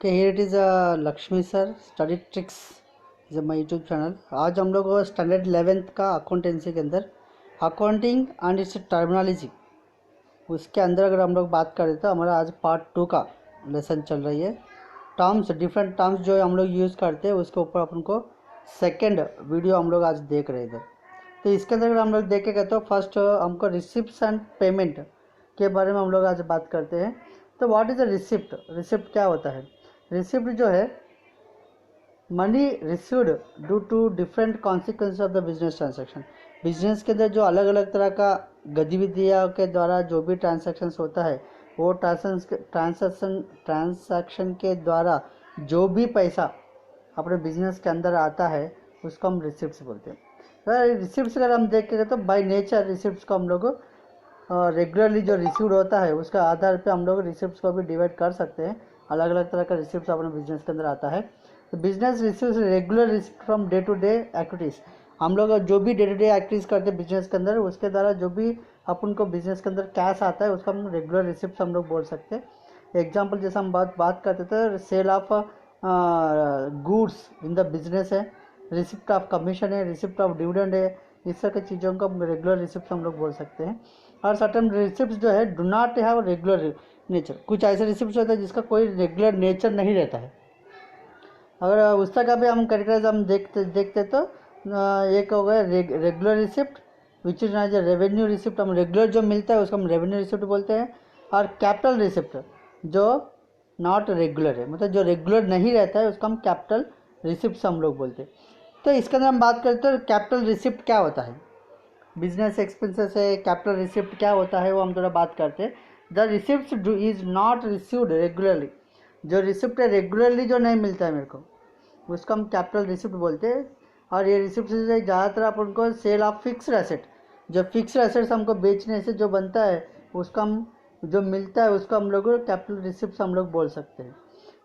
Okay, here it is Lakshmi sir study tricks is my YouTube channel. आज हम लोग standard 11th का accountancy के अंदर अकाउंटिंग एंड इट्स टर्मिनोलॉजी, उसके अंदर अगर हम लोग बात करें तो हमारा आज पार्ट 2 का लेसन चल रही है। टर्म्स, डिफरेंट टर्म्स जो हम लोग यूज़ करते हैं उसके ऊपर अपन को सेकेंड वीडियो हम लोग आज देख रहे थे। तो इसके अंदर अगर हम लोग देखेंगे तो फर्स्ट हमको रिसिप्ट्स एंड पेमेंट के बारे में हम लोग आज बात करते हैं। तो what is a receipt? Receipt क्या होता है? रिसिप्ट जो है money received due to different consequence of the business transaction. Business के अंदर जो अलग अलग तरह का गतिविधियों के द्वारा जो भी ट्रांजैक्शंस होता है वो ट्रांजैक्शन के द्वारा जो भी पैसा अपने बिजनेस के अंदर आता है उसको हम रिसिप्ट्स बोलते हैं। रिसिप्ट्स अगर हम देखेंगे तो बाय नेचर रिसिप्ट्स को हम लोग रेगुलरली जो रिसीव्ड होता है उसका आधार पे हम लोग रिसिप्ट्स को भी डिवाइड कर सकते हैं। अलग अलग तरह का रिसिप्ट्स अपने बिजनेस के अंदर आता है। तो business receives regular receipt from day to day activities. हम लोग जो भी डे टू डे एक्टिविटीज़ करते हैं बिजनेस के अंदर उसके द्वारा जो भी अपन को बिजनेस के अंदर कैश आता है उसका हम रेगुलर रिसिप्ट हम लोग बोल सकते हैं। एग्जाम्पल जैसे हम बात करते थे, sale of goods in the business है, रिसिप्ट ऑफ कमीशन है, रिसिप्ट ऑफ डिविडेंड है, इस तरह की चीज़ों को हम रेगुलर रिसिप्ट हम लोग बोल सकते हैं। और सर्टन रिसिप्ट जो है do not have regular nature. कुछ ऐसे रिसिप्ट होते हैं जिसका कोई रेगुलर नेचर नहीं रहता है। अगर उस तरह का भी हम कैटेगराइज हम देखते तो एक हो गया regular receipt which is as revenue receipt. हम रेगुलर जो मिलता है उसको हम रेवेन्यू रिसिप्ट बोलते हैं। और कैपिटल रिसिप्ट जो नॉट रेगुलर है, मतलब जो रेगुलर नहीं रहता है उसको हम कैपिटल रिसिप्ट हम लोग बोलते हैं। तो इसके अंदर हम बात करते हैं कैपिटल रिसिप्ट क्या होता है, बिजनेस एक्सपेंसेस है, कैपिटल रिसिप्ट क्या होता है वो हम थोड़ा बात करते हैं। The receipt is not received regularly. जो रिसिप्ट है रेगुलरली जो नहीं मिलता है मेरे को उसको हम कैपिटल रिसिप्ट बोलते हैं। और ये रिसिप्ट से ज़्यादातर अपन को सेल ऑफ फिक्स्ड एसेट, जो फिक्स्ड एसेट्स हमको बेचने से जो बनता है उसका हम जो मिलता है उसको हम लोग कैपिटल रिसिप्ट हम लोग बोल सकते हैं।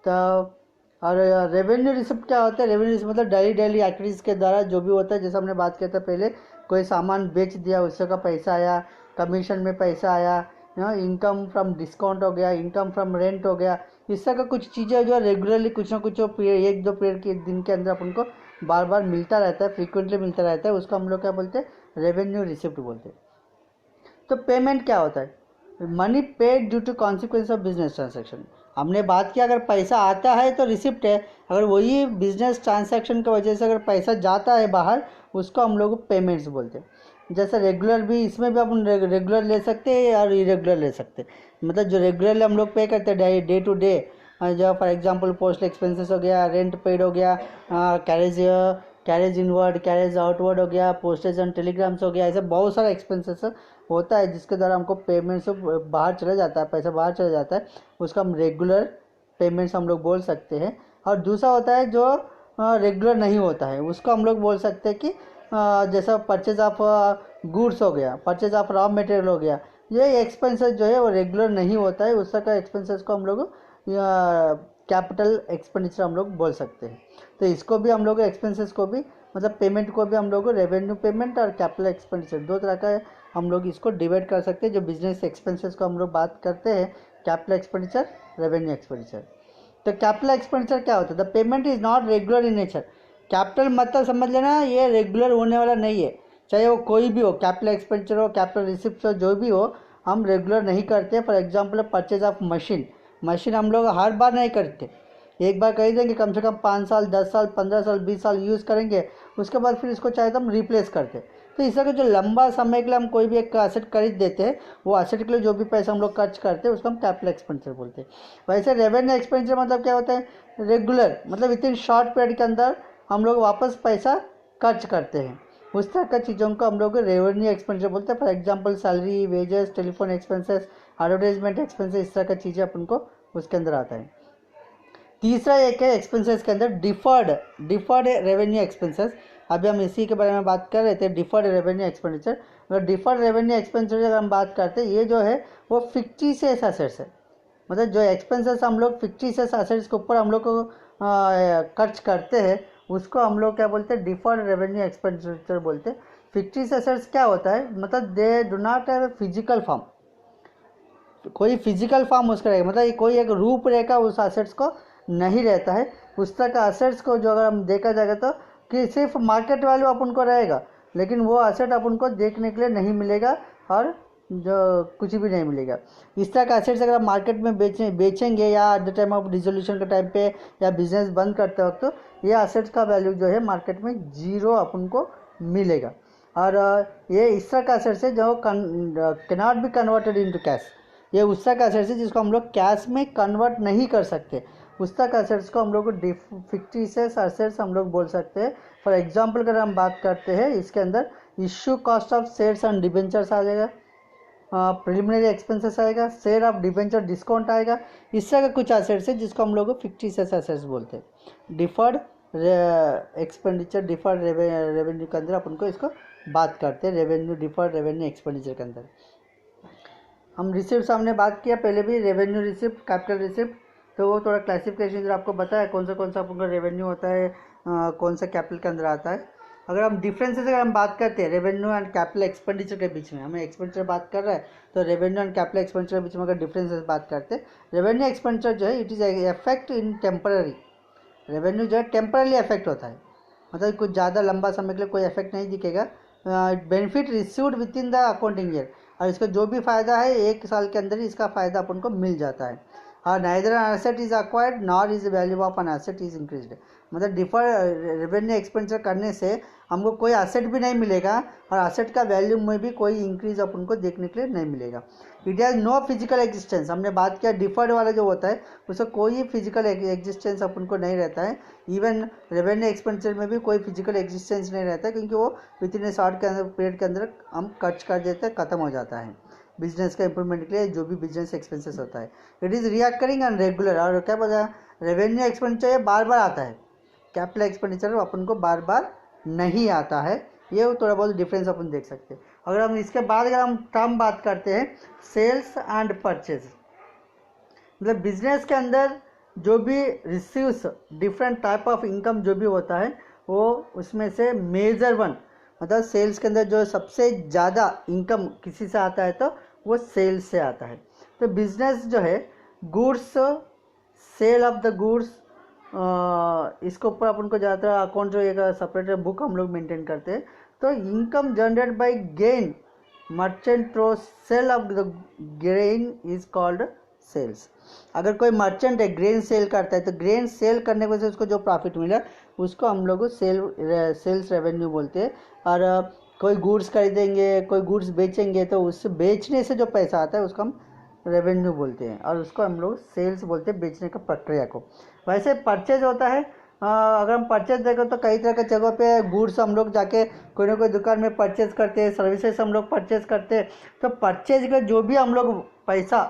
तो और रेवेन्यू रिसिप्ट क्या होता है? रेवेन्यू रिसिप्ट मतलब डेली एक्टिविटीज़ के द्वारा जो भी होता है, जैसे हमने बात किया था पहले, कोई सामान बेच दिया उससे का पैसा आया, कमीशन में पैसा आया, इनकम फ्रॉम डिस्काउंट हो गया, इनकम फ्रॉम रेंट हो गया, इस तरह का कुछ चीज़ें जो रेगुलरली कुछ ना कुछ एक दो पीरियड के दिन के अंदर अपन को बार बार मिलता रहता है, फ्रीक्वेंटली मिलता रहता है, उसको हम लोग क्या बोलते हैं? रेवेन्यू रिसिप्ट बोलते हैं। तो पेमेंट क्या होता है? Money paid due to consequence of business transaction. हमने बात किया अगर पैसा आता है तो रिसिप्ट है, अगर वही बिजनेस ट्रांजैक्शन की वजह से अगर पैसा जाता है बाहर उसको हम लोग पेमेंट्स बोलते हैं। जैसे रेगुलर भी, इसमें भी अपन रेगुलर ले सकते हैं और इरेगुलर ले सकते हैं। मतलब जो रेगुलरली हम लोग पे करते हैं डे टू डे, जो फॉर एग्जांपल पोस्टल एक्सपेंसेस हो गया, रेंट पेड हो गया, कैरेज इनवर्ड कैरेज आउटवर्ड हो गया, पोस्टेज एंड टेलीग्राम्स हो गया, ऐसे बहुत सारा एक्सपेंसेस होता है जिसके द्वारा हमको पेमेंट्स बाहर चला जाता है, पैसा बाहर चला जाता है, उसका हम रेगुलर पेमेंट्स हम लोग बोल सकते हैं। और दूसरा होता है जो रेगुलर नहीं होता है उसको हम लोग बोल सकते हैं कि जैसा परचेज ऑफ गुड्स हो गया, परचेज ऑफ रॉ मटेरियल हो गया, ये एक्सपेंसेस जो है वो रेगुलर नहीं होता है, उस तरह का एक्सपेंसेस को हम लोग कैपिटल एक्सपेंडिचर हम लोग बोल सकते हैं। तो इसको भी हम लोग एक्सपेंसेस को भी, मतलब पेमेंट को भी हम लोग रेवेन्यू पेमेंट और कैपिटल एक्सपेंडिचर दो तरह का हम लोग इसको डिवाइड कर सकते हैं। जो बिजनेस एक्सपेंसेस को हम लोग बात करते हैं कैपिटल एक्सपेंडिचर, रेवेन्यू एक्सपेंडिचर। तो कैपिटल एक्सपेंडिचर क्या होता है? The payment is not regular in nature. Capital मतलब समझ लेना ये रेगुलर होने वाला नहीं है, चाहे वो कोई भी हो, कैपिटल एक्सपेंडिचर हो, कैपिटल रिसिप्ट हो, जो भी हो, हम रेगुलर नहीं करते। For example purchase of machine हम लोग हर बार नहीं करते, एक बार कर देंगे, कम से कम 5 साल 10 साल 15 साल 20 साल यूज़ करेंगे, उसके बाद फिर इसको चाहे तो हम रिप्लेस करते। तो इस तरह जो लंबा समय के लिए हम कोई भी एक एसेट खरीद देते हैं, वो एसेट के लिए जो भी पैसा हम लोग खर्च करते हैं उसको हम कैपिटल एक्सपेंडिचर बोलते हैं। वैसे रेवेन्यू एक्सपेंडिचर मतलब क्या होता है? रेगुलर, मतलब विद इन शॉर्ट पीरियड के अंदर हम लोग वापस पैसा खर्च करते हैं, उस तरह का चीज़ों को हम लोग रेवेन्यू एक्सपेंडिचर बोलते हैं। For example salary, wages, telephone expenses, advertisement expenses, इस तरह का चीज़ें अपन को उसके अंदर आता है। तीसरा एक है एक्सपेंसेस के अंदर डिफर्ड रेवेन्यू एक्सपेंसेस। अभी हम इसी के बारे में बात कर रहे थे, डिफर्ड रेवेन्यू एक्सपेंडिचर। अगर डिफर्ड रेवेन्यू एक्सपेंडिचर अगर हम बात करते हैं, ये जो है वो फिक्टिशियस एसेट्स है, मतलब जो एक्सपेंसेस हम लोग फिक्टिशियस एसेट्स के ऊपर हम लोग को खर्च करते हैं उसको हम लोग क्या बोलते हैं? डिफर्ड रेवेन्यू एक्सपेंडिचर बोलते हैं। फिक्टिशियस एसेट्स क्या होता है? मतलब they do not have physical form, कोई फिजिकल फॉर्म उसका रहेगा, मतलब कोई एक रूप रेखा उस एसेट्स को नहीं रहता है। उस तरह का असेट्स को जो अगर हम देखा जाएगा तो कि सिर्फ मार्केट वैल्यू अपन को रहेगा, लेकिन वो असेट अपन को देखने के लिए नहीं मिलेगा और जो कुछ भी नहीं मिलेगा। इस तरह का असेट्स अगर आप मार्केट में बेचेंगे या at the time of dissolution के टाइम पे या बिजनेस बंद करते वक्त, तो ये असेट्स का वैल्यू जो है मार्केट में जीरो अपन को मिलेगा। और ये इस तरह का असेट्स है जो cannot be converted into cash. ये उस तरह का असेट्स है जिसको हम लोग कैश में कन्वर्ट नहीं कर सकते। उस तरह का असेट्स को हम लोग फिक्टिशियस असेट्स हम लोग बोल सकते हैं। फॉर एग्जांपल अगर हम बात करते हैं, इसके अंदर issue cost of shares and debentures आ जाएगा, प्रिलिमिनरी एक्सपेंसेस आएगा, शेयर ऑफ डिबेंचर डिस्काउंट आएगा। इस तरह का कुछ असेट्स है जिसको हम लोग फिक्टिशियस असेट्स बोलते हैं। डिफर्ड एक्सपेंडिचर, डिफर्ड रेवेन्यू के अंदर अपन को इसको बात करते हैं, रेवेन्यू डिफर्ड रेवेन्यू एक्सपेंडिचर के अंदर। हम रिसिप्ट हमने बात किया पहले भी, रेवेन्यू रिसिप्ट, कैपिटल रिसिप्ट, तो वो थोड़ा क्लासिफिकेशन जो आपको बताया कौन सा अपन का रेवेन्यू होता है, कौन सा कैपिटल के अंदर आता है। अगर हम डिफरेंसेस अगर हम बात करते हैं रेवेन्यू एंड कैपिटल एक्सपेंडिचर के बीच में, हमें एक्सपेंडिचर बात कर रहा है तो रेवेन्यू एंड कैपिटल एक्सपेंडिचर के बीच में अगर डिफरेंसेस बात करते हैं, रेवेन्यू एक्सपेंडिचर जो है it is effect in temporary. Revenue जो है टेम्परली इफेक्ट होता है, मतलब कुछ ज़्यादा लंबा समय के लिए कोई इफेक्ट नहीं दिखेगा। Benefit received with in the accounting year, और इसका जो भी फ़ायदा है 1 साल के अंदर ही इसका फ़ायदा अपन को मिल जाता है। और neither an asset is acquired nor is value of an asset is increased, मतलब डिफर रेवेन्यू एक्सपेंडिचर करने से हमको कोई एसेट भी नहीं मिलेगा और एसेट का वैल्यू में भी कोई इंक्रीज अपन को देखने के लिए नहीं मिलेगा। It has no physical existence, हमने बात किया डिफर्ड वाला जो होता है उसका कोई फिजिकल एग्जिस्टेंस अपन को नहीं रहता है। इवन रेवेन्यू एक्सपेंडिचर में भी कोई फिजिकल एग्जिस्टेंस नहीं रहता है, क्योंकि वो विद इन ए शॉर्ट के अंदर पीरियड के अंदर हम खर्च कर देते हैं, ख़त्म हो जाता है। बिजनेस का इंप्रूवमेंट के लिए जो भी बिजनेस एक्सपेंसेस होता है, it is recurring and regular. और क्या बोला, रेवेन्यू एक्सपेंडिचर बार बार आता है, कैपिटल एक्सपेंडिचर अपन को बार बार नहीं आता है। ये थोड़ा बहुत डिफरेंस अपन देख सकते हैं। अगर हम इसके बाद अगर हम टर्म बात करते हैं सेल्स एंड परचेज, मतलब बिजनेस के अंदर जो भी receives different type of income जो भी होता है, वो उसमें से मेजर वन, मतलब सेल्स के अंदर जो सबसे ज़्यादा इनकम किसी से आता है तो वो सेल्स से आता है। तो बिजनेस जो है goods, sale of the goods, इसके ऊपर अपन को ज़्यादातर अकाउंट जो एक सेपरेट बुक हम लोग मेंटेन करते हैं। तो income generate by grain merchant through sale of the grain is called sales. अगर कोई मर्चेंट है ग्रेन सेल करता है तो ग्रेन सेल करने की वजह से उसको जो प्रॉफिट मिला उसको हम लोग सेल्स रेवेन्यू बोलते हैं। और कोई गुड्स खरीदेंगे, कोई गुड्स बेचेंगे तो उससे बेचने से जो पैसा आता है उसको हम रेवेन्यू बोलते हैं, और उसको हम लोग सेल्स बोलते हैं, बेचने का प्रक्रिया को। वैसे परचेज होता है, अगर हम परचेज देखें तो कई तरह के जगहों पे गुड्स हम लोग जाके कोई ना कोई दुकान में परचेज करते हैं, सर्विसेज हम लोग परचेज करते हैं। तो परचेज का जो भी हम लोग पैसा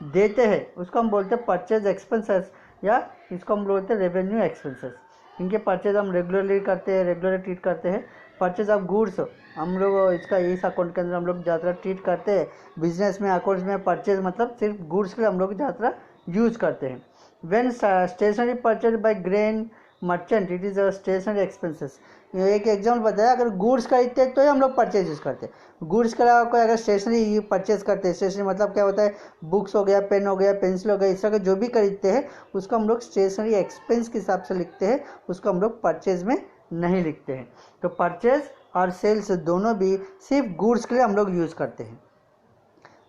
देते हैं उसको हम बोलते हैं परचेज एक्सपेंसेस, या इसको हम बोलते हैं रेवेन्यू एक्सपेंसेस। इनके परचेज हम रेगुलरली करते हैं, रेगुलरली ट्रीट करते हैं। परचेज ऑफ गुड्स हम लोग इसका इस अकाउंट के अंदर हम लोग ज़्यादा ट्रीट करते हैं। बिजनेस में अकाउंट्स में परचेज मतलब सिर्फ गुड्स के लिए हम लोग ज़्यादा यूज़ करते हैं। When stationery purchase by grain merchant it is a stationery expenses. एक एग्जाम्पल बताया, अगर गुड्स खरीदते हैं तो ही हम लोग परचेज यूज़ करते हैं। गुड्स के अलावा कोई अगर स्टेशनरी परचेज करते हैं, स्टेशनरी मतलब क्या होता है, बुक्स हो गया, पेन हो गया, पेंसिल हो गया, इस तरह का जो भी खरीदते हैं उसको हम लोग स्टेशनरी एक्सपेंस के हिसाब से लिखते हैं, उसको हम लोग परचेज में नहीं लिखते हैं। तो परचेज और सेल्स दोनों भी सिर्फ गुड्स के लिए हम लोग यूज़ करते हैं।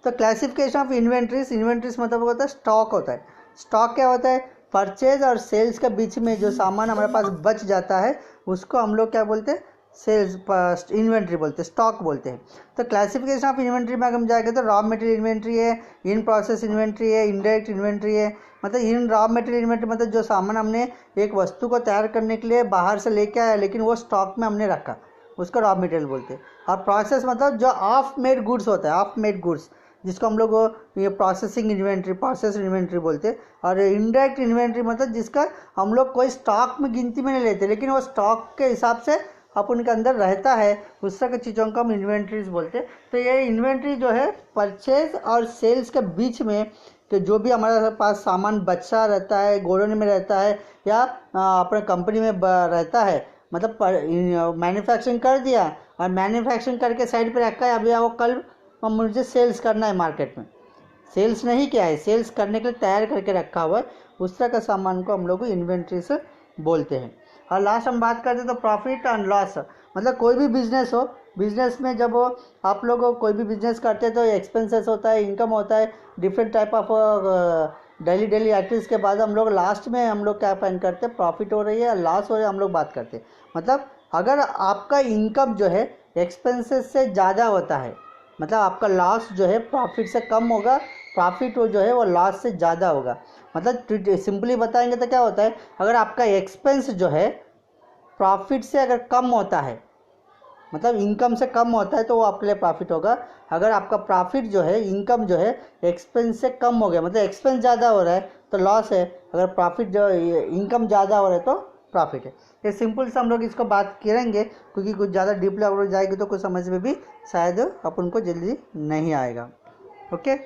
तो क्लासिफिकेशन ऑफ इन्वेंट्रीज, इन्वेंट्रीज मतलब होता है स्टॉक होता है। स्टॉक क्या होता है, परचेज और सेल्स के बीच में जो सामान हमारे पास बच जाता है उसको हम लोग क्या बोलते हैं, सेल्स इन्वेंट्री बोलते हैं, स्टॉक बोलते हैं। तो क्लासिफिकेशन ऑफ इन्वेंट्री में अगर हम जाएंगे तो रॉ मटेरियल इन्वेंट्री है, इन प्रोसेस इन्वेंट्री है, इनडायरेक्ट इन्वेंट्री है। मतलब इन रॉ मटेरियल इन्वेंट्री मतलब जो सामान हमने एक वस्तु को तैयार करने के लिए बाहर से लेके आया लेकिन वो स्टॉक में हमने रखा, उसको रॉ मटेरियल बोलते हैं। और प्रोसेस मतलब जो ऑफ मेड गुड्स होता है, ऑफ मेड गुड्स, जिसको हम लोग ये प्रोसेसिंग इन्वेंट्री, प्रोसेस इन्वेंट्री बोलते हैं। और इनडायरेक्ट इन्वेंट्री मतलब जिसका हम लोग कोई स्टॉक में गिनती में नहीं लेते लेकिन वो स्टॉक के हिसाब से अपन के अंदर रहता है, उस तरह की चीज़ों को हम इन्वेंट्रीज बोलते हैं। तो ये इन्वेंट्री जो है परचेज और सेल्स के बीच में कि जो भी हमारे पास सामान बचा रहता है, गोडाउन में रहता है या अपने कंपनी में रहता है, मतलब मैन्युफैक्चरिंग कर दिया और मैन्युफैक्चरिंग करके साइड पे रखा है, अभी वो कल मुझे सेल्स करना है मार्केट में, सेल्स नहीं किया है, सेल्स करने के लिए तैयार करके रखा हुआ है, उस तरह का सामान को हम लोग इन्वेंट्री से बोलते हैं। और लास्ट हम बात करते हैं तो प्रॉफिट एंड लॉस, मतलब कोई भी बिजनेस हो, बिजनेस में जब आप लोग कोई भी बिजनेस करते हैं तो एक्सपेंसेस होता है, इनकम होता है, different type of daily activities के बाद हम लोग लास्ट में हम लोग क्या फाइंड करते हैं, प्रॉफिट हो रही है या लॉस हो रही है, हम लोग बात करते हैं। मतलब अगर आपका इनकम जो है एक्सपेंसेस से ज़्यादा होता है, मतलब आपका लॉस जो है प्रॉफिट से कम होगा, प्रॉफिट जो है वो लॉस से ज़्यादा होगा। मतलब सिंपली बताएंगे तो क्या होता है, अगर आपका एक्सपेंस जो है प्रॉफिट से अगर कम होता है, मतलब इनकम से कम होता है, तो वो आपके लिए प्रॉफिट होगा। अगर आपका प्रॉफिट जो है, इनकम जो है एक्सपेंस से कम हो गया, मतलब एक्सपेंस ज़्यादा हो रहा है तो लॉस है, अगर प्रॉफिट जो इनकम ज़्यादा हो रहा है तो प्रॉफिट है। ये सिंपल से हम लोग इसको बात करेंगे, क्योंकि कुछ ज़्यादा डीपली अगर जाएगी तो कुछ समझ में भी शायद अपन को जल्दी नहीं आएगा। ओके।